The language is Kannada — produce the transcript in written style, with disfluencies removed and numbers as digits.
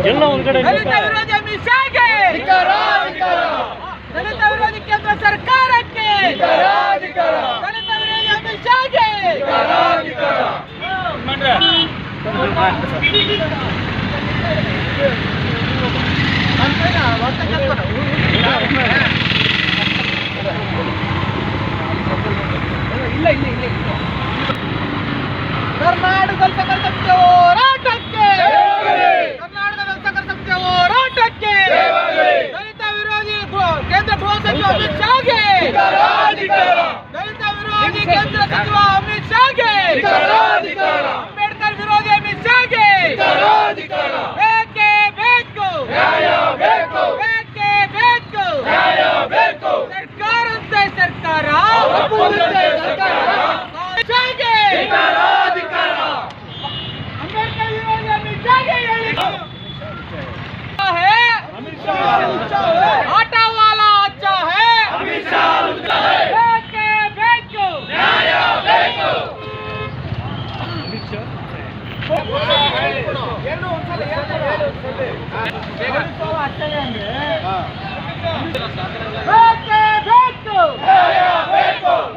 ಎಲ್ಲ ಒಂದ್ ಕಡೆ ದಲಿತ ವಿರೋಧಿ ಅಮಿತ್ ಶಾಗೆ, ದಲಿತ ವಿರೋಧಿ ಕೇಂದ್ರ ಸರ್ಕಾರಕ್ಕೆ, ದಲಿತ ವಿರೋಧಿ ಅಮಿತ್ ಶಾಗೆ ಕರ್ನಾಟಕದಲ್ಲಿ ಸಕಲ ಸಂಸ್ಥೆ ಹೋರಾಟಕ್ಕೆ, ಕರ್ನಾಟಕದಲ್ಲಿ ಸಕಲ ಸಂಸ್ಥೆ ಹೋರಾಟಕ್ಕೆ, ದಲಿತ ವಿರೋಧಿ ಕೇಂದ್ರ ಗೃಹ ಸಚಿವ ಅಮಿತ್ ಶಾಗೆ, ದಲಿತ ವಿರೋಧಿ ಕೇಂದ್ರ ಸಚಿವ ಅಮಿತ್ ಶಾಗೆ, ಅಂಬೇಡ್ಕರ್ ವಿರೋಧಿ ಅಮಿತ್ ಶಾಗೆ ಬೇಕೇ ಬೇಕು, ಬೇಕೇ ಬೇಕು, ಸರ್ಕಾರಂತೆ ಸರ್ಕಾರ ಶಾಗೆ, ಅಂಬೇಡ್ಕರ್ ವಿರೋಧಿ ಅಮಿತ್ ಶಾಗೆ आटा वाला अच्छा है, बेके बेको न्याय बेको बेके बेको न्याय बेको